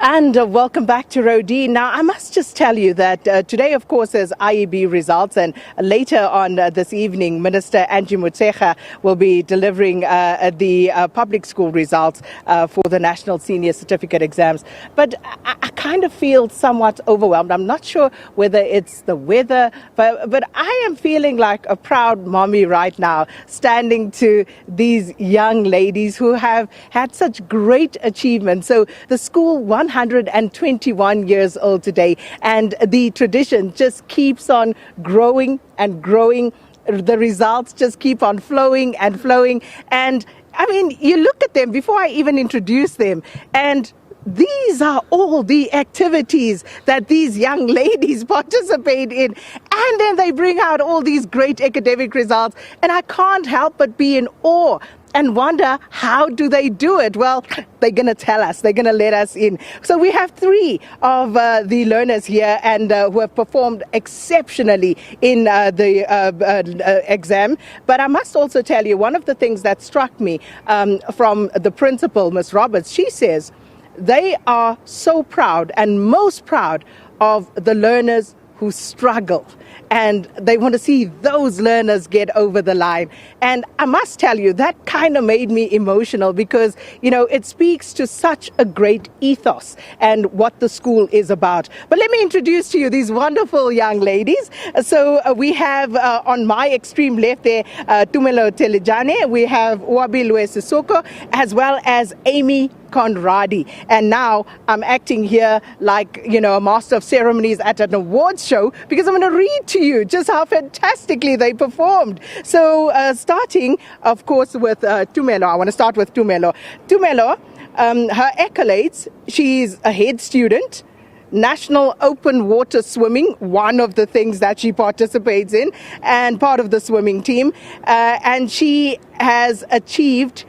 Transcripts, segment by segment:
And welcome back to Roedean. Now, I must just tell you that today, of course, is IEB results, and later on this evening, Minister Angie Motshekga will be delivering the public school results for the National Senior Certificate exams. But I kind of feel somewhat overwhelmed. I'm not sure whether it's the weather, but I am feeling like a proud mommy right now, standing to these young ladies who have had such great achievements. So the school 121 years old today, and the tradition just keeps on growing and growing. The results just keep on flowing and flowing. And I mean, you look at them before I even introduce them, and these are all the activities that these young ladies participate in. And then they bring out all these great academic results. And I can't help but be in awe and wonder, how do they do it? Well, they're going to tell us. They're going to let us in. So we have three of the learners here and who have performed exceptionally in the exam. But I must also tell you, one of the things that struck me from the principal, Ms. Roberts, she says they are so proud and most proud of the learners who struggle, and they want to see those learners get over the line. And I must tell you, that kind of made me emotional because, you know, it speaks to such a great ethos and what the school is about. But let me introduce to you these wonderful young ladies. So we have on my extreme left there, Tumelo Telejane, we have Wabi Sissoko, as well as Amy Conradi. And now I'm acting here like, you know, a master of ceremonies at an awards show, because I'm going to read to you just how fantastically they performed. So starting, of course, with Tumelo. I want to start with Tumelo. Tumelo, her accolades: she's a head student, National Open Water Swimming, one of the things that she participates in, and part of the swimming team. And she has achieved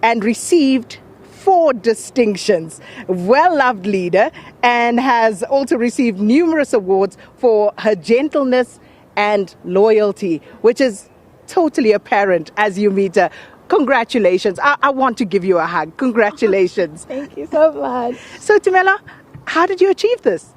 and received 4 distinctions, well-loved leader, and has also received numerous awards for her gentleness and loyalty, which is totally apparent as you meet her. Congratulations. I want to give you a hug. Congratulations. Thank you so much. So, Tumelo, how did you achieve this?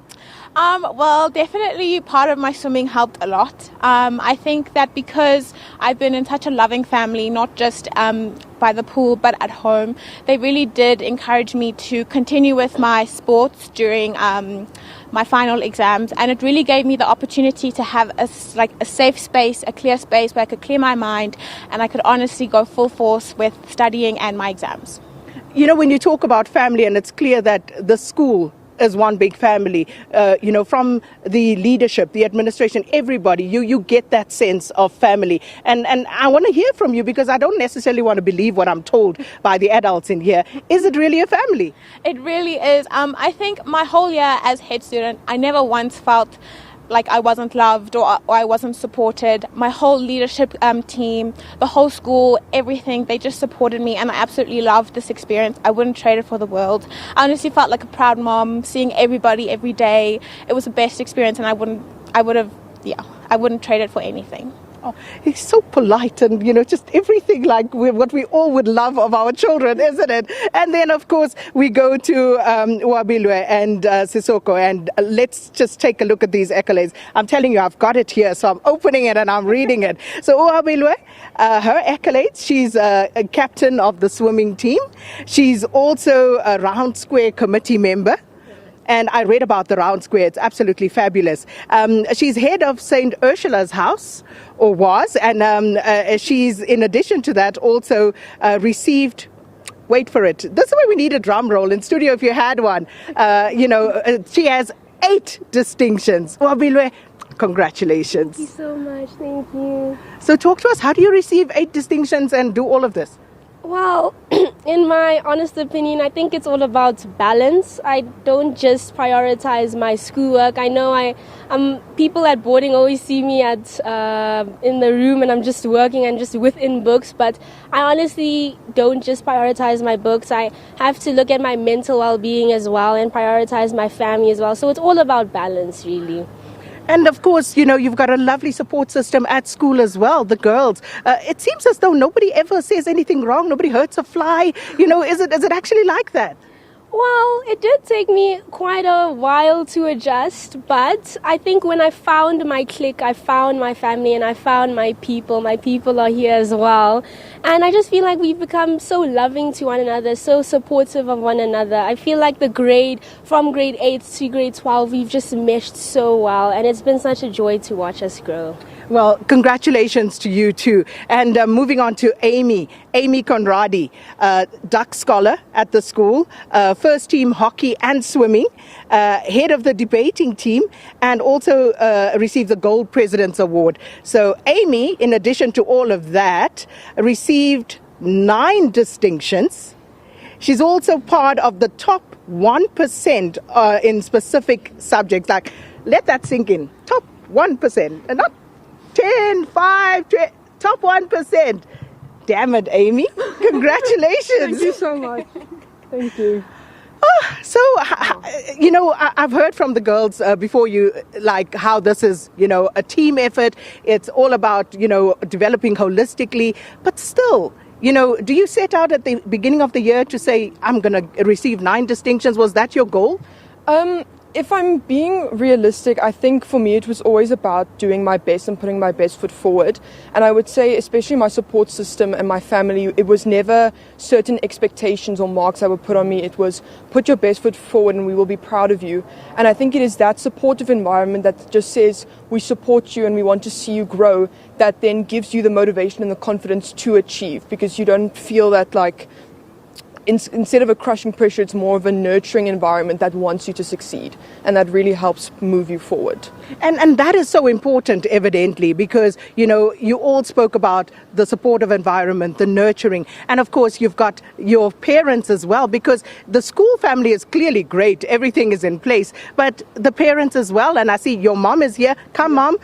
Well, definitely part of my swimming helped a lot. I think that because I've been in such a loving family, not just by the pool, but at home, they really did encourage me to continue with my sports during my final exams. And it really gave me the opportunity to have a safe space, a clear space where I could clear my mind and I could honestly go full force with studying and my exams. You know, when you talk about family, and it's clear that the school is one big family, you know, from the leadership, the administration, everybody, you get that sense of family. And I want to hear from you, because I don't necessarily want to believe what I'm told by the adults in here. Is it really a family? It really is. I think my whole year as head student, I never once felt like I wasn't loved or I wasn't supported. My whole leadership team, the whole school, everything, they just supported me, and I absolutely loved this experience. I wouldn't trade it for the world. I honestly felt like a proud mom, seeing everybody every day. It was the best experience, and I wouldn't trade it for anything. Oh, he's so polite, and, you know, just everything like what we all would love of our children, isn't it? And then, of course, we go to Wabi and Sissoko, and let's just take a look at these accolades. I'm telling you, I've got it here, so I'm opening it and I'm reading it. So Wabi, her accolades: she's a captain of the swimming team. She's also a Round Square committee member. And I read about the Round Square. It's absolutely fabulous. She's head of St. Ursula's House, or was, and she's, in addition to that, also received, wait for it, this is why we need a drum roll in studio if you had one. She has 8 distinctions. Wabilwe, congratulations. Thank you so much. Thank you. So talk to us, how do you receive 8 distinctions and do all of this? Well, in my honest opinion, I think it's all about balance. I don't just prioritize my schoolwork. I know people at boarding always see me in the room and I'm just working and just within books, but I honestly don't just prioritize my books. I have to look at my mental well-being as well and prioritize my family as well. So it's all about balance, really. And of course, you know, you've got a lovely support system at school as well, the girls. It seems as though nobody ever says anything wrong, nobody hurts a fly. You know, is it actually like that? Well, it did take me quite a while to adjust, but I think when I found my clique, I found my family, and I found my people are here as well. And I just feel like we've become so loving to one another, so supportive of one another. I feel like from grade 8 to grade 12, we've just meshed so well, and it's been such a joy to watch us grow. Well, congratulations to you too. And moving on to Amy Conradi, duck scholar at the school, first team hockey and swimming, head of the debating team, and also received the Gold President's Award. So Amy, in addition to all of that, received 9 distinctions. She's also part of the top 1% in specific subjects. Like, let that sink in. Top 1%, and not 10, 5, 20, top 1%. Damn it, Amy. Congratulations. Thank you so much. Thank you. So, I've heard from the girls before you, like how this is, a team effort. It's all about, developing holistically. But still, do you set out at the beginning of the year to say, I'm going to receive 9 distinctions? Was that your goal? If I'm being realistic, I think for me it was always about doing my best and putting my best foot forward. And I would say, especially my support system and my family, it was never certain expectations or marks that were put on me. It was put your best foot forward and we will be proud of you. And I think it is that supportive environment that just says we support you and we want to see you grow, that then gives you the motivation and the confidence to achieve, because you don't feel that like instead of a crushing pressure, it's more of a nurturing environment that wants you to succeed, and that really helps move you forward. And that is so important, evidently, because, you all spoke about the supportive environment, the nurturing, and of course you've got your parents as well, because the school family is clearly great, everything is in place, but the parents as well. And I see your mom is here. Come, Mom.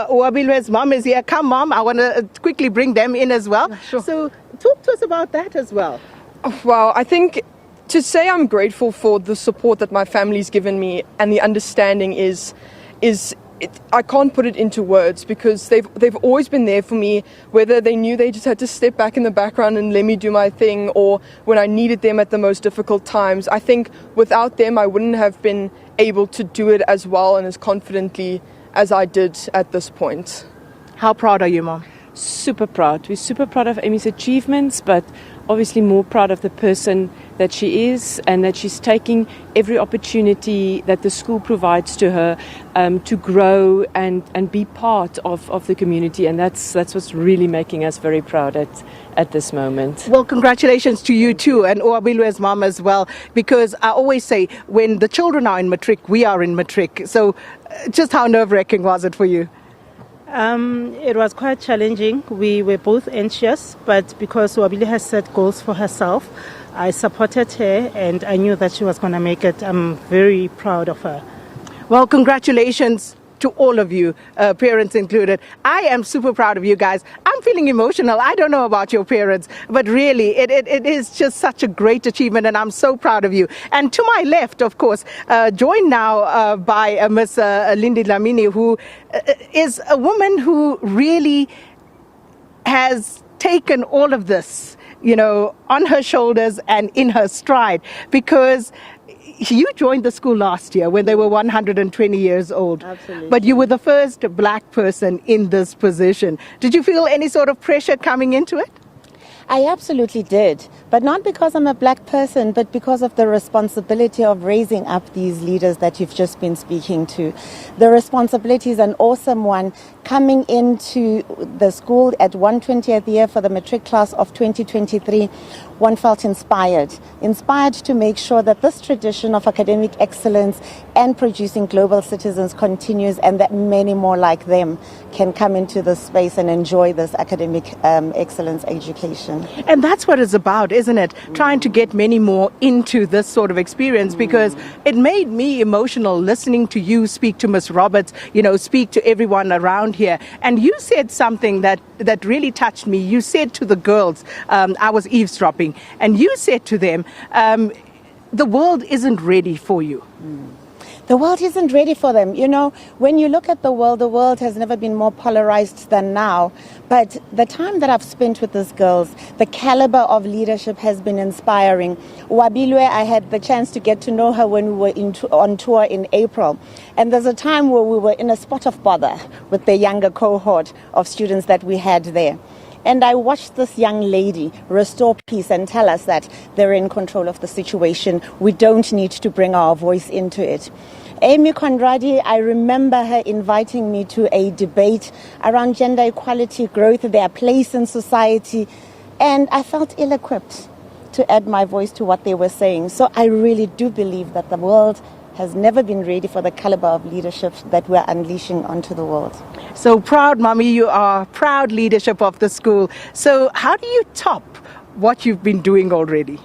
Wabi's mom is here. Come, Mom. I want to quickly bring them in as well. Sure. So talk to us about that as well. Wow, I think to say I'm grateful for the support that my family's given me and the understanding I can't put it into words, because they've always been there for me, whether they knew they just had to step back in the background and let me do my thing, or when I needed them at the most difficult times. I think without them I wouldn't have been able to do it as well and as confidently as I did at this point. How proud are you, Mom? Super proud. We're super proud of Amy's achievements, but obviously more proud of the person that she is, and that she's taking every opportunity that the school provides to her to grow and be part of the community. And that's what's really making us very proud at this moment. Well, congratulations to you too, and Oabilu's mom as well, because I always say when the children are in Matric, we are in Matric. So just how nerve-wracking was it for you? It was quite challenging. We were both anxious, but because Wabi has set goals for herself, I supported her and I knew that she was going to make it. I'm very proud of her. Well, congratulations to all of you, parents included. I am super proud of you guys. I'm feeling emotional. I don't know about your parents, but really, it is just such a great achievement, and I'm so proud of you. And to my left, of course, joined now by Miss Lindy Lamini, who is a woman who really has taken all of this, on her shoulders and in her stride, because you joined the school last year when they were 120 years old. Absolutely. But you were the first black person in this position. Did you feel any sort of pressure coming into it? I absolutely did, but not because I'm a black person, but because of the responsibility of raising up these leaders that you've just been speaking to. The responsibility is an awesome one. Coming into the school at 120th year for the Matric class of 2023, one felt inspired to make sure that this tradition of academic excellence and producing global citizens continues, and that many more like them can come into this space and enjoy this academic excellence education. And that's what it's about, isn't it? Trying to get many more into this sort of experience, because it made me emotional listening to you speak to Miss Roberts, speak to everyone around here. And you said something that really touched me. You said to the girls, I was eavesdropping, and you said to them, the world isn't ready for you. The world isn't ready for them. You know, when you look at the world has never been more polarized than now. But the time that I've spent with these girls, the caliber of leadership has been inspiring. Wabi, I had the chance to get to know her when we were on tour in April. And there's a time where we were in a spot of bother with the younger cohort of students that we had there. And I watched this young lady restore peace and tell us that they're in control of the situation. We don't need to bring our voice into it. Amy Conradi, I remember her inviting me to a debate around gender equality, growth, their place in society. And I felt ill-equipped to add my voice to what they were saying. So I really do believe that the world has never been ready for the caliber of leadership that we're unleashing onto the world. So proud, Mummy, you are proud leadership of the school. So how do you top what you've been doing already?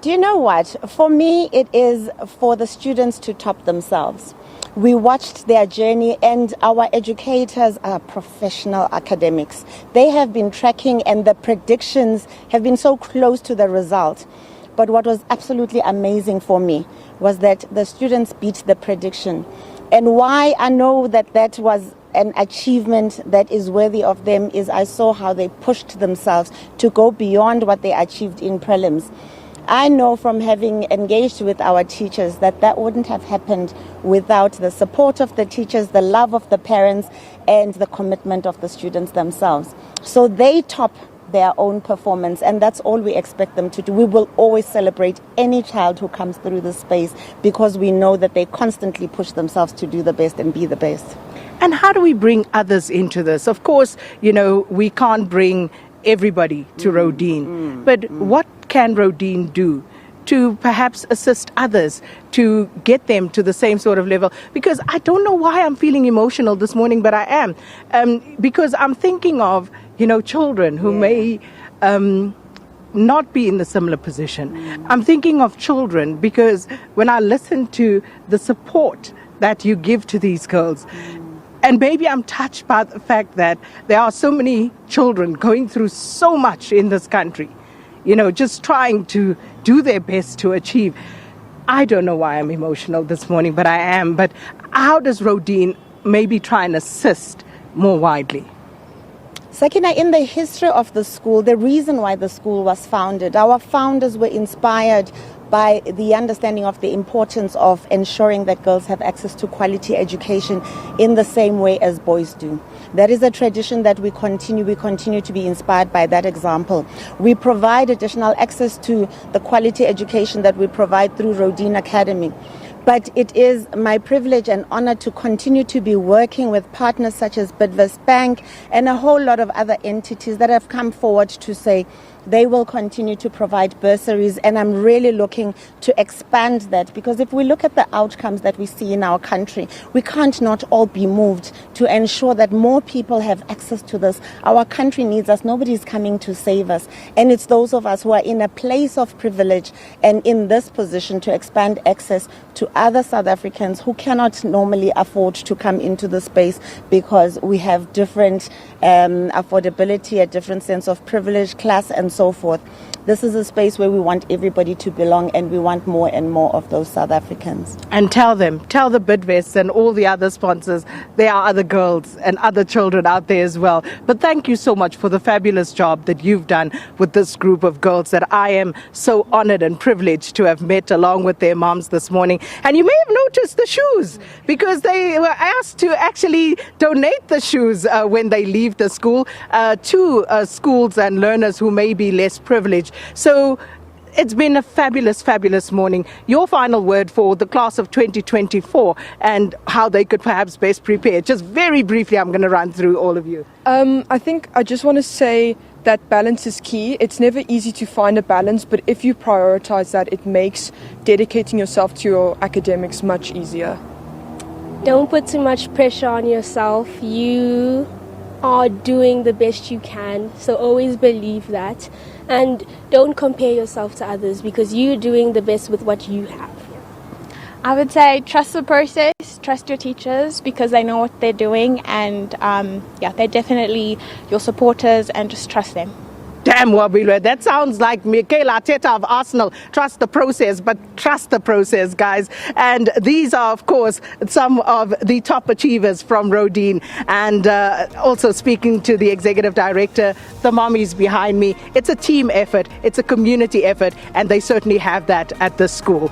Do you know what? For me, it is for the students to top themselves. We watched their journey, and our educators are professional academics. They have been tracking, and the predictions have been so close to the result. But what was absolutely amazing for me was that the students beat the prediction. And why I know that that was an achievement that is worthy of them is I saw how they pushed themselves to go beyond what they achieved in prelims. I know from having engaged with our teachers that that wouldn't have happened without the support of the teachers, the love of the parents, and the commitment of the students themselves. So they top their own performance, and that's all we expect them to do. We will always celebrate any child who comes through this space because we know that they constantly push themselves to do the best and be the best. And how do we bring others into this? Of course, you know, we can't bring everybody to Roedean, but what can Roedean do to perhaps assist others to get them to the same sort of level? Because I don't know why I'm feeling emotional this morning, but I am. Because I'm thinking of, you know, children who may not be in the similar position. I'm thinking of children because when I listen to the support that you give to these girls, and maybe I'm touched by the fact that there are so many children going through so much in this country, you know, just trying to do their best to achieve. I don't know why I'm emotional this morning, but I am. But how does Roedean maybe try and assist more widely? Sakina, in the history of the school, the reason why the school was founded, our founders were inspired by the understanding of the importance of ensuring that girls have access to quality education in the same way as boys do. That is a tradition that we continue to be inspired by that example. We provide additional access to the quality education that we provide through Roedean Academy. But it is my privilege and honor to continue to be working with partners such as Bidvest Bank and a whole lot of other entities that have come forward to say they will continue to provide bursaries, and I'm really looking to expand that, because if we look at the outcomes that we see in our country, we can't not all be moved to ensure that more people have access to this. Our country needs us. Nobody's coming to save us, and it's those of us who are in a place of privilege and in this position to expand access to other South Africans who cannot normally afford to come into the space because we have different affordability, a different sense of privilege, class, and so forth. This is a space where we want everybody to belong, and we want more and more of those South Africans. And tell the Bidvests and all the other sponsors, there are other girls and other children out there as well. But thank you so much for the fabulous job that you've done with this group of girls that I am so honored and privileged to have met along with their moms this morning. And you may have noticed the shoes, because they were asked to actually donate the shoes when they leave the school to schools and learners who may be less privileged. So it's been a fabulous, fabulous morning. Your final word for the class of 2024 and how they could perhaps best prepare. Just very briefly, I'm going to run through all of you. I think I just want to say that balance is key. It's never easy to find a balance, but if you prioritize that, it makes dedicating yourself to your academics much easier. Don't put too much pressure on yourself. You are doing the best you can, so always believe that. And don't compare yourself to others, because you're doing the best with what you have. I would say trust the process, trust your teachers, because they know what they're doing, and they're definitely your supporters, and just trust them. Damn, Wabi, that sounds like Mikel Arteta of Arsenal. Trust the process, but trust the process, guys. And these are, of course, some of the top achievers from Roedean. And also speaking to the executive director, the mommies behind me. It's a team effort. It's a community effort. And they certainly have that at this school.